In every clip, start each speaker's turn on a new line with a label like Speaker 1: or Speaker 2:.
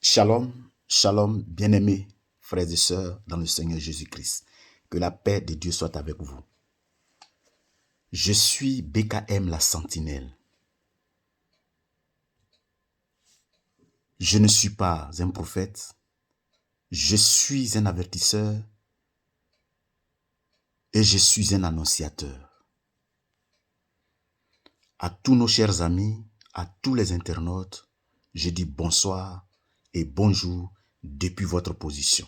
Speaker 1: Shalom, shalom, bien-aimés, frères et sœurs dans le Seigneur Jésus-Christ. Que la paix de Dieu soit avec vous. Je suis BKM la Sentinelle. Je ne suis pas un prophète. Je suis un avertisseur et je suis un annonciateur. À tous nos chers amis, à tous les internautes, je dis bonsoir et bonjour depuis votre position.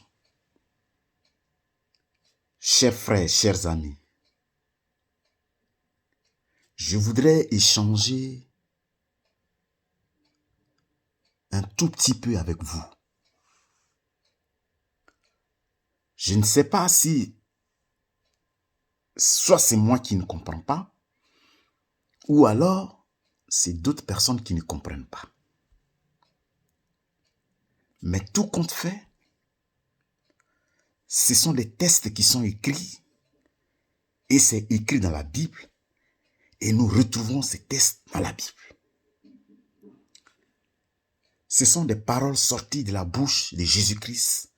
Speaker 1: Chers frères, chers amis, je voudrais échanger un tout petit peu avec vous. Je ne sais pas si soit c'est moi qui ne comprends pas, ou alors c'est d'autres personnes qui ne comprennent pas. Mais tout compte fait, ce sont des textes qui sont écrits, et c'est écrit dans la Bible, et nous retrouvons ces textes dans la Bible. Ce sont des paroles sorties de la bouche de Jésus-Christ,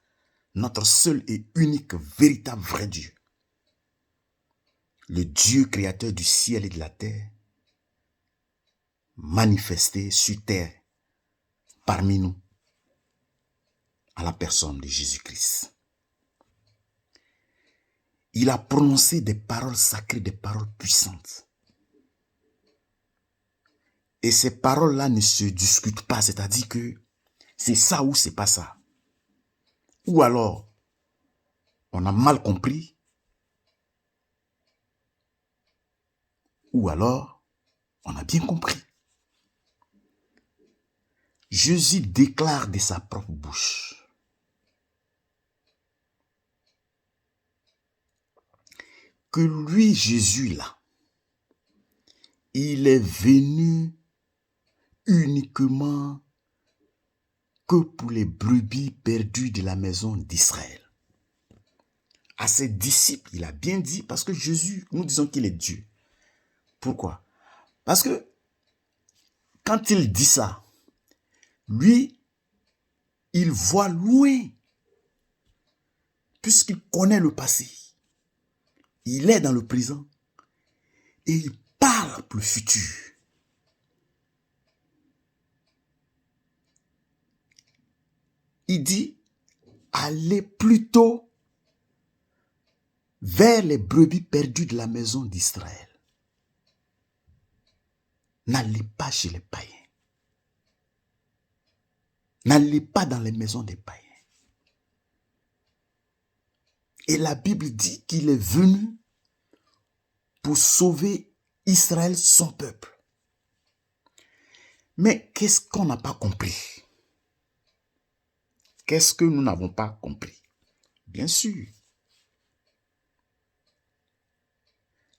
Speaker 1: notre seul et unique véritable vrai Dieu. Le Dieu créateur du ciel et de la terre, manifesté sur terre, parmi nous, à la personne de Jésus-Christ. Il a prononcé des paroles sacrées, des paroles puissantes. Et ces paroles-là ne se discutent pas, c'est-à-dire que c'est ça ou c'est pas ça. Ou alors, on a mal compris, ou alors, on a bien compris. Jésus déclare de sa propre bouche que lui, Jésus, là, il est venu uniquement que pour les brebis perdues de la maison d'Israël. À ses disciples, il a bien dit, parce que Jésus, nous disons qu'il est Dieu. Pourquoi? Parce que quand il dit ça, lui, il voit loin, puisqu'il connaît le passé. Il est dans le présent et il parle pour le futur. Il dit, allez plutôt vers les brebis perdues de la maison d'Israël. N'allez pas chez les païens. N'allez pas dans les maisons des païens. Et la Bible dit qu'il est venu pour sauver Israël, son peuple. Mais qu'est-ce qu'on n'a pas compris? Qu'est-ce que nous n'avons pas compris? Bien sûr.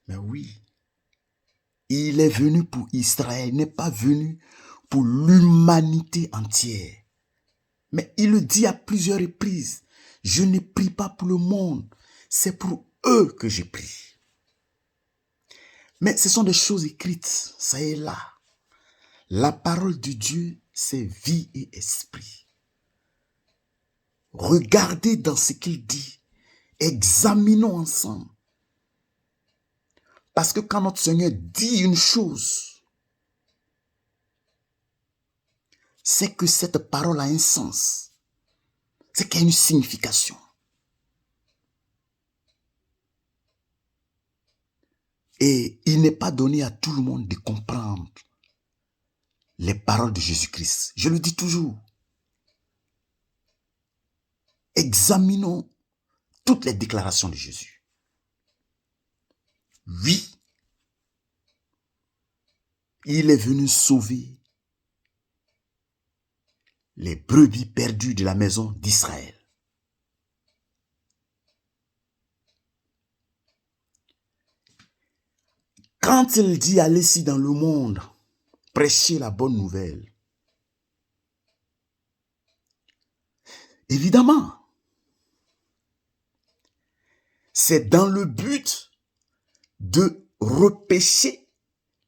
Speaker 1: Mais oui, il est venu pour Israël, il n'est pas venu pour l'humanité entière. Mais il le dit à plusieurs reprises. Je ne prie pas pour le monde, c'est pour eux que je prie. Mais ce sont des choses écrites, ça est là. La parole de Dieu, c'est vie et esprit. Regardez dans ce qu'il dit. Examinons ensemble. Parce que quand notre Seigneur dit une chose, c'est que cette parole a un sens. C'est qu'il y a une signification. Et il n'est pas donné à tout le monde de comprendre les paroles de Jésus-Christ. Je le dis toujours. Examinons toutes les déclarations de Jésus. Oui, il est venu sauver les brebis perdues de la maison d'Israël. Quand il dit allez-y dans le monde, prêcher la bonne nouvelle, évidemment, c'est dans le but de repêcher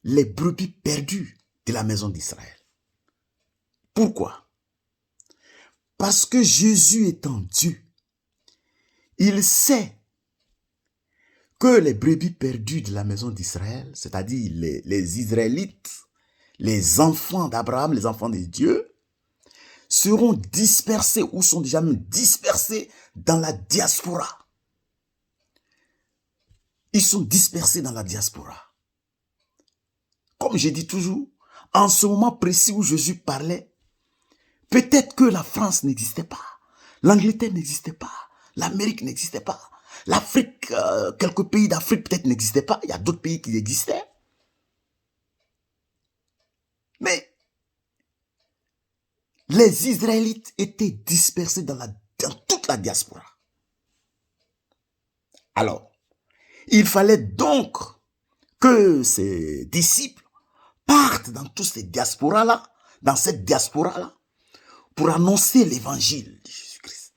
Speaker 1: les brebis perdues de la maison d'Israël. Pourquoi? Parce que Jésus étant Dieu, il sait que les brebis perdues de la maison d'Israël, c'est-à-dire les Israélites, les enfants d'Abraham, les enfants de Dieu, seront dispersés ou sont déjà même dispersés dans la diaspora. Ils sont dispersés dans la diaspora. Comme je dis toujours, en ce moment précis où Jésus parlait, peut-être que la France n'existait pas, l'Angleterre n'existait pas, l'Amérique n'existait pas, l'Afrique, quelques pays d'Afrique peut-être n'existaient pas, il y a d'autres pays qui existaient. Mais les Israélites étaient dispersés dans toute la diaspora. Alors, il fallait donc que ces disciples partent dans toutes ces diasporas-là, dans cette diaspora-là, pour annoncer l'évangile de Jésus-Christ,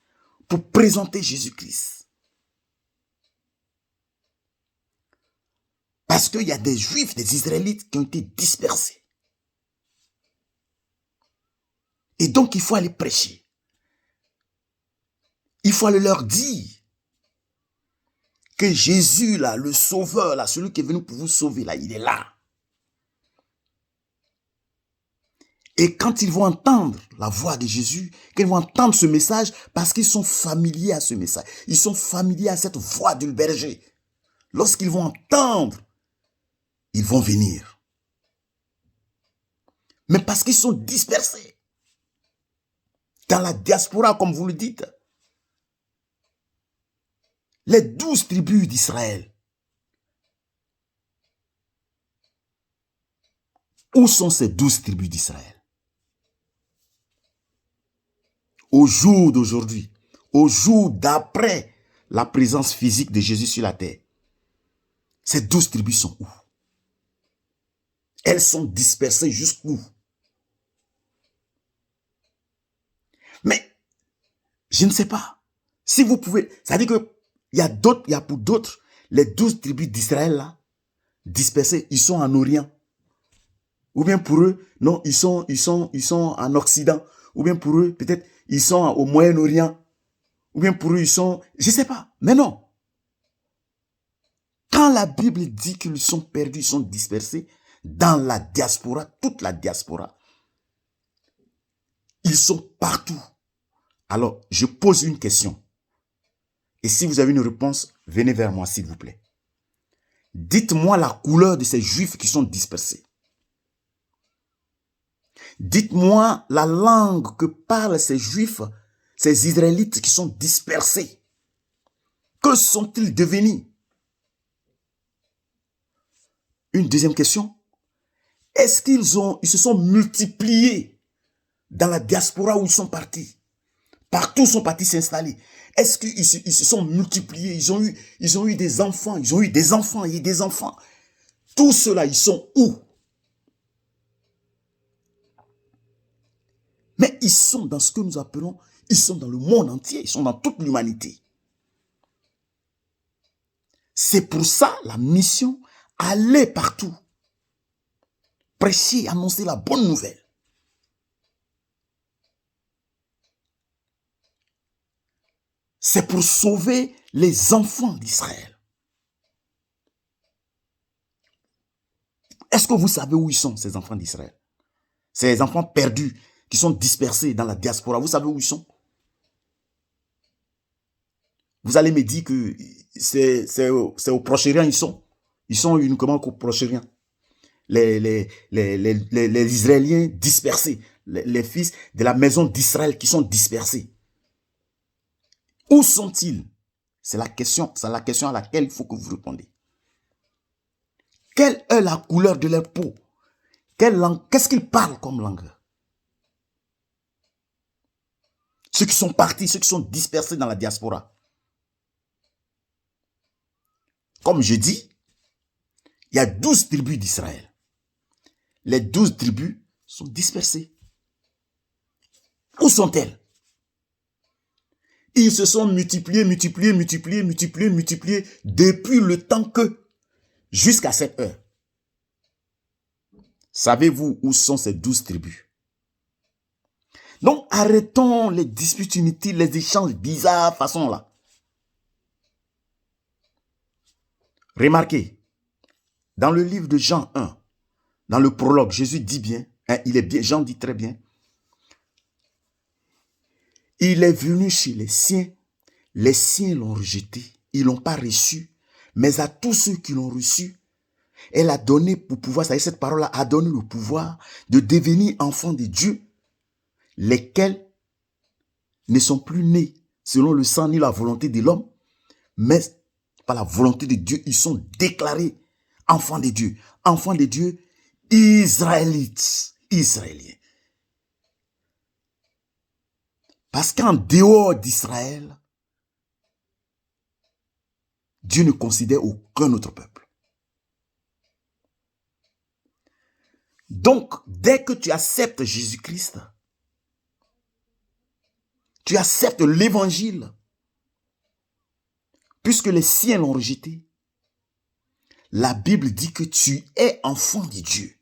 Speaker 1: pour présenter Jésus-Christ. Parce qu'il y a des Juifs, des Israélites qui ont été dispersés. Et donc, il faut aller prêcher. Il faut aller leur dire que Jésus, là, le sauveur, là, celui qui est venu pour vous sauver, là, il est là. Et quand ils vont entendre la voix de Jésus, qu'ils vont entendre ce message, parce qu'ils sont familiers à ce message, ils sont familiers à cette voix du berger. Lorsqu'ils vont entendre, ils vont venir. Mais parce qu'ils sont dispersés dans la diaspora, comme vous le dites, les 12 tribus d'Israël. Où sont ces 12 tribus d'Israël? Au jour d'aujourd'hui, au jour d'après la présence physique de Jésus sur la terre, ces 12 tribus sont où? Elles sont dispersées jusqu'où? Mais, je ne sais pas. Si vous pouvez, ça dit que il y a pour d'autres, les 12 tribus d'Israël là, dispersées, ils sont en Orient. Ou bien pour eux, non, ils sont en Occident. Ou bien pour eux, peut-être, ils sont au Moyen-Orient. Ou bien pour eux, ils sont, je ne sais pas. Mais non. Quand la Bible dit qu'ils sont perdus, ils sont dispersés dans la diaspora, toute la diaspora, ils sont partout. Alors, je pose une question. Et si vous avez une réponse, venez vers moi, s'il vous plaît. Dites-moi la couleur de ces Juifs qui sont dispersés. Dites-moi la langue que parlent ces Juifs, ces Israélites qui sont dispersés. Que sont-ils devenus? Une deuxième question. Est-ce qu'ils se sont multipliés dans la diaspora où ils sont partis? Partout sont partis s'installer. Est-ce qu'ils se sont multipliés? Ils ont eu des enfants, ils ont eu des enfants et des enfants. Tous ceux-là, ils sont où? Mais ils sont dans ce que nous appelons, ils sont dans le monde entier, ils sont dans toute l'humanité. C'est pour ça la mission, aller partout. Prêcher, annoncer la bonne nouvelle. C'est pour sauver les enfants d'Israël. Est-ce que vous savez où ils sont, ces enfants d'Israël? Ces enfants perdus qui sont dispersés dans la diaspora, vous savez où ils sont? Vous allez me dire que c'est au Proche-Orient ils sont. Ils sont uniquement au Proche-Orient. Les Israéliens dispersés, les fils de la maison d'Israël qui sont dispersés. Où sont-ils? C'est la question à laquelle il faut que vous répondez. Quelle est la couleur de leur peau? Quelle langue? Qu'est-ce qu'ils parlent comme langue? Ceux qui sont partis, ceux qui sont dispersés dans la diaspora. Comme je dis, il y a 12 tribus d'Israël. Les 12 tribus sont dispersées. Où sont-elles? Ils se sont multipliés depuis le temps que, jusqu'à cette heure. Savez-vous où sont ces 12 tribus? Donc, arrêtons les disputes inutiles, les échanges bizarres, façon là. Remarquez, dans le livre de Jean 1, dans le prologue, Jésus dit bien, hein, il est bien, Jean dit très bien, il est venu chez les siens l'ont rejeté, ils ne l'ont pas reçu, mais à tous ceux qui l'ont reçu, elle a donné pour pouvoir, ça y est, cette parole-là a donné le pouvoir de devenir enfants de Dieu, lesquels ne sont plus nés selon le sang ni la volonté de l'homme, mais par la volonté de Dieu, ils sont déclarés enfants de Dieu. Enfants de Dieu, Israélites, Israéliens. Parce qu'en dehors d'Israël, Dieu ne considère aucun autre peuple. Donc, dès que tu acceptes Jésus-Christ, tu acceptes l'évangile, puisque les siens l'ont rejeté, la Bible dit que tu es enfant de Dieu.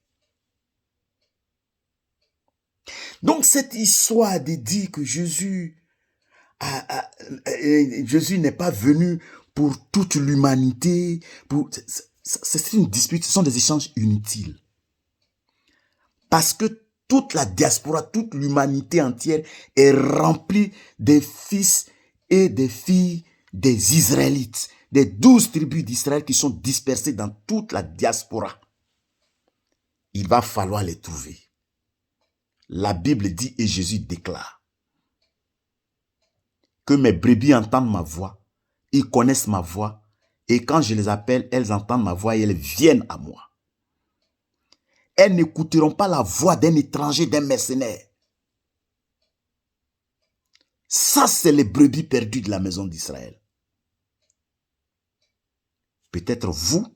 Speaker 1: Donc, cette histoire de dire que Jésus n'est pas venu pour toute l'humanité, c'est une dispute, ce sont des échanges inutiles. Parce que toute la diaspora, toute l'humanité entière est remplie des fils et des filles des Israélites, des 12 tribus d'Israël qui sont dispersées dans toute la diaspora. Il va falloir les trouver. La Bible dit et Jésus déclare que mes brebis entendent ma voix, ils connaissent ma voix, et quand je les appelle, elles entendent ma voix et elles viennent à moi. Elles n'écouteront pas la voix d'un étranger, d'un mercenaire. Ça, c'est les brebis perdues de la maison d'Israël. Peut-être vous,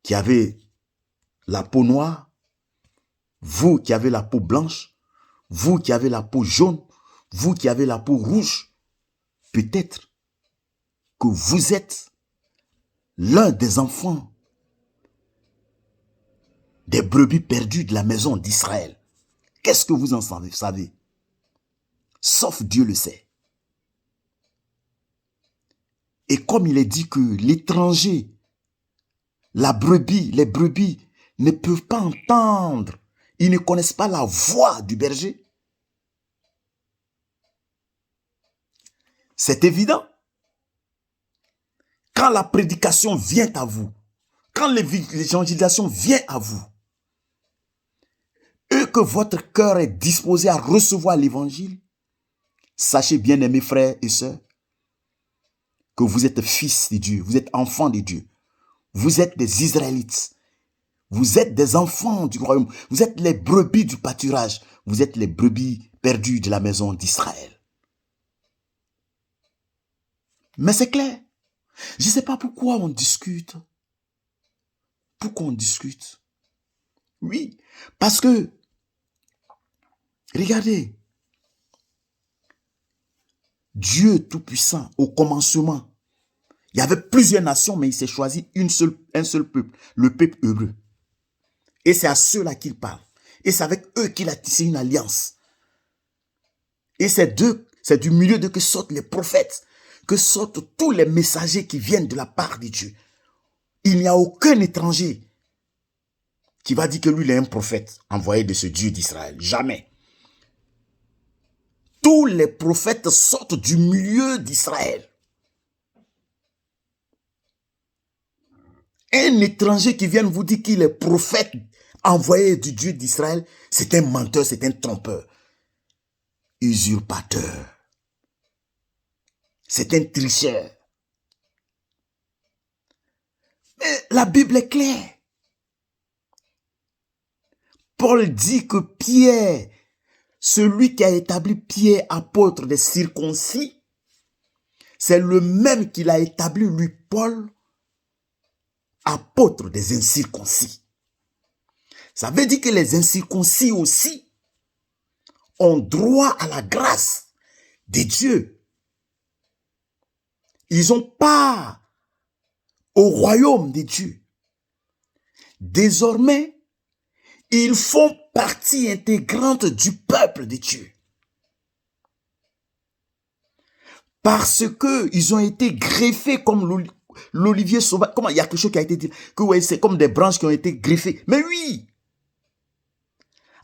Speaker 1: qui avez la peau noire, vous qui avez la peau blanche, vous qui avez la peau jaune, vous qui avez la peau rouge, peut-être que vous êtes l'un des enfants des brebis perdues de la maison d'Israël. Qu'est-ce que vous en savez? Sauf Dieu le sait. Et comme il est dit que l'étranger, les brebis ne peuvent pas entendre, ils ne connaissent pas la voix du berger. C'est évident. Quand la prédication vient à vous, quand l'évangélisation vient à vous, et que votre cœur est disposé à recevoir l'évangile, sachez bien, aimés frères et sœurs, que vous êtes fils de Dieu, vous êtes enfants de Dieu, vous êtes des Israélites, vous êtes des enfants du royaume, vous êtes les brebis du pâturage, vous êtes les brebis perdues de la maison d'Israël. Mais c'est clair. Je ne sais pas pourquoi on discute. Pourquoi on discute? Oui, parce que, regardez, Dieu Tout-Puissant, au commencement, il y avait plusieurs nations, mais il s'est choisi un seul peuple, le peuple hébreu. Et c'est à ceux-là qu'il parle. Et c'est avec eux qu'il a tissé une alliance. Et c'est du milieu d'eux que sortent les prophètes, que sortent tous les messagers qui viennent de la part de Dieu. Il n'y a aucun étranger qui va dire que lui, il est un prophète envoyé de ce Dieu d'Israël. Jamais. Tous les prophètes sortent du milieu d'Israël. Un étranger qui vient vous dire qu'il est prophète envoyé du Dieu d'Israël, c'est un menteur, c'est un trompeur. Usurpateur. C'est un tricheur. Mais la Bible est claire. Paul dit que Pierre, celui qui a établi Pierre apôtre des circoncis, c'est le même qu'il a établi lui, Paul, apôtre des incirconcis. Ça veut dire que les incirconcis aussi ont droit à la grâce de Dieu. Ils ont part au royaume de Dieu. Désormais, ils font partie intégrante du peuple de Dieu. Parce que ils ont été greffés comme l'olivier sauvage. Comment il y a quelque chose qui a été dit que ouais, c'est comme des branches qui ont été greffées. Mais oui,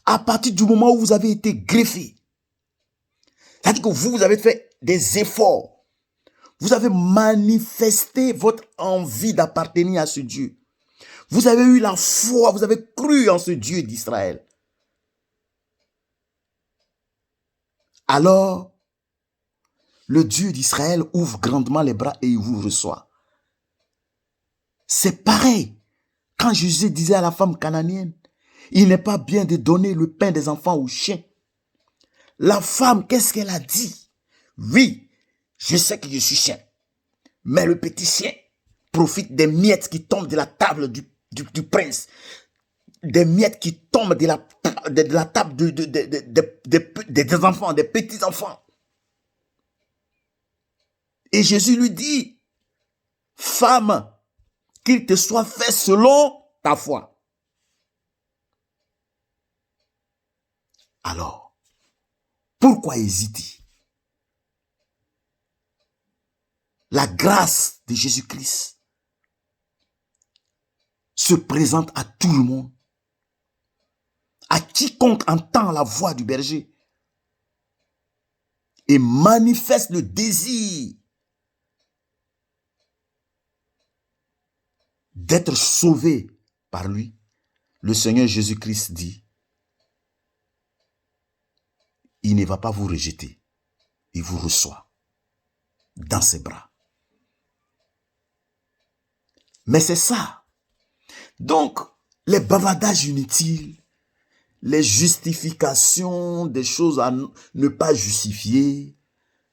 Speaker 1: à partir du moment où vous avez été greffé, c'est-à-dire que vous avez fait des efforts. Vous avez manifesté votre envie d'appartenir à ce Dieu. Vous avez eu la foi, vous avez cru en ce Dieu d'Israël. Alors, le Dieu d'Israël ouvre grandement les bras et il vous reçoit. C'est pareil. Quand Jésus disait à la femme cananéenne, il n'est pas bien de donner le pain des enfants aux chiens. La femme, qu'est-ce qu'elle a dit? Oui, je sais que je suis chien. Mais le petit chien profite des miettes qui tombent de la table du prince. Des miettes qui tombent de la table des enfants, des petits enfants. Et Jésus lui dit, femme, qu'il te soit fait selon ta foi. Alors, pourquoi hésiter? La grâce de Jésus-Christ se présente à tout le monde. À quiconque entend la voix du berger et manifeste le désir d'être sauvé par lui, le Seigneur Jésus-Christ dit, il ne va pas vous rejeter, il vous reçoit dans ses bras. Mais c'est ça. Donc, les bavardages inutiles, les justifications des choses à ne pas justifier,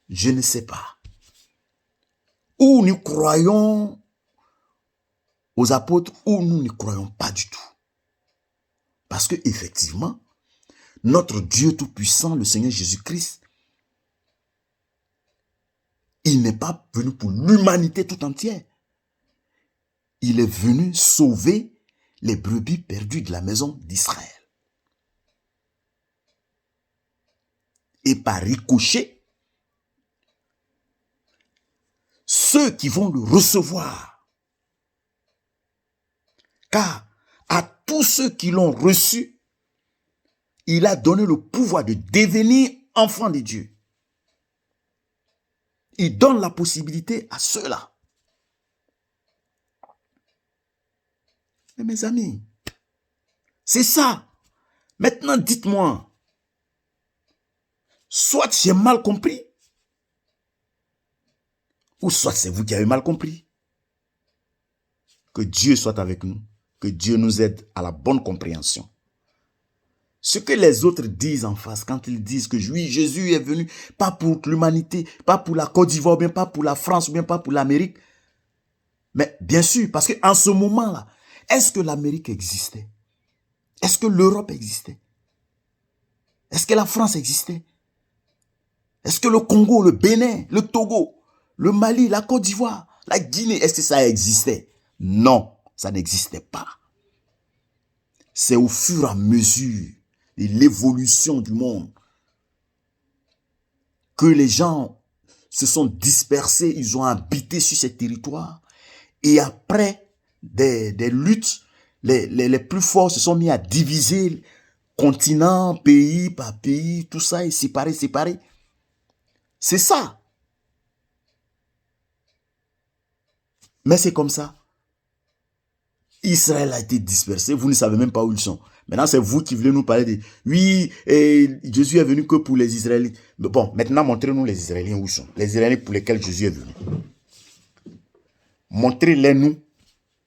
Speaker 1: je ne sais pas. Ou nous croyons aux apôtres ou nous ne croyons pas du tout. Parce que effectivement, notre Dieu Tout-Puissant, le Seigneur Jésus-Christ, il n'est pas venu pour l'humanité tout entière. Il est venu sauver les brebis perdues de la maison d'Israël. Et par ricochet, ceux qui vont le recevoir. Car à tous ceux qui l'ont reçu, il a donné le pouvoir de devenir enfants de Dieu. Il donne la possibilité à ceux-là. Mais mes amis, c'est ça. Maintenant, dites-moi, soit j'ai mal compris, ou soit c'est vous qui avez mal compris. Que Dieu soit avec nous, que Dieu nous aide à la bonne compréhension. Ce que les autres disent en face, quand ils disent que oui, Jésus est venu, pas pour l'humanité, pas pour la Côte d'Ivoire, bien pas pour la France, bien pas pour l'Amérique. Mais bien sûr, parce qu'en ce moment-là, est-ce que l'Amérique existait? Est-ce que l'Europe existait? Est-ce que la France existait? Est-ce que le Congo, le Bénin, le Togo, le Mali, la Côte d'Ivoire, la Guinée, est-ce que ça existait? Non, ça n'existait pas. C'est au fur et à mesure de l'évolution du monde que les gens se sont dispersés, ils ont habité sur ces territoires et après des luttes, les plus forts se sont mis à diviser continent, pays par pays, tout ça est séparé. C'est ça. Mais c'est comme ça. Israël a été dispersé, vous ne savez même pas où ils sont. Maintenant, c'est vous qui voulez nous parler de... Oui, et Jésus est venu que pour les Israélites. Mais bon, maintenant, montrez-nous les Israéliens où ils sont. Les Israéliens pour lesquels Jésus est venu. Montrez-les nous.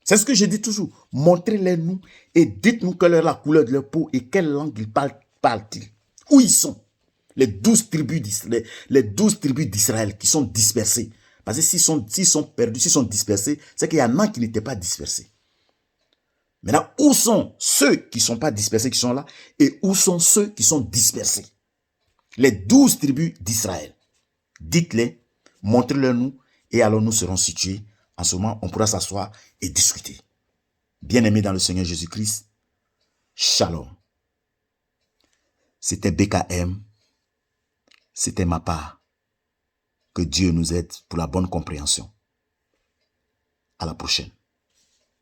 Speaker 1: C'est ce que je dis toujours. Montrez-les nous et dites-nous quelle est la couleur de leur peau et quelle langue ils parlent-ils. Où ils sont. Les 12 tribus d'Israël qui sont dispersées. Parce que s'ils sont perdus, s'ils sont dispersés, c'est qu'il y en a qui n'étaient pas dispersés. Maintenant, où sont ceux qui ne sont pas dispersés, qui sont là, et où sont ceux qui sont dispersés? Les 12 tribus d'Israël. Dites-les, montrez-les nous, et alors nous serons situés. En ce moment, on pourra s'asseoir et discuter. Bien-aimés dans le Seigneur Jésus-Christ, Shalom. C'était BKM. C'était ma part. Que Dieu nous aide pour la bonne compréhension. À la prochaine.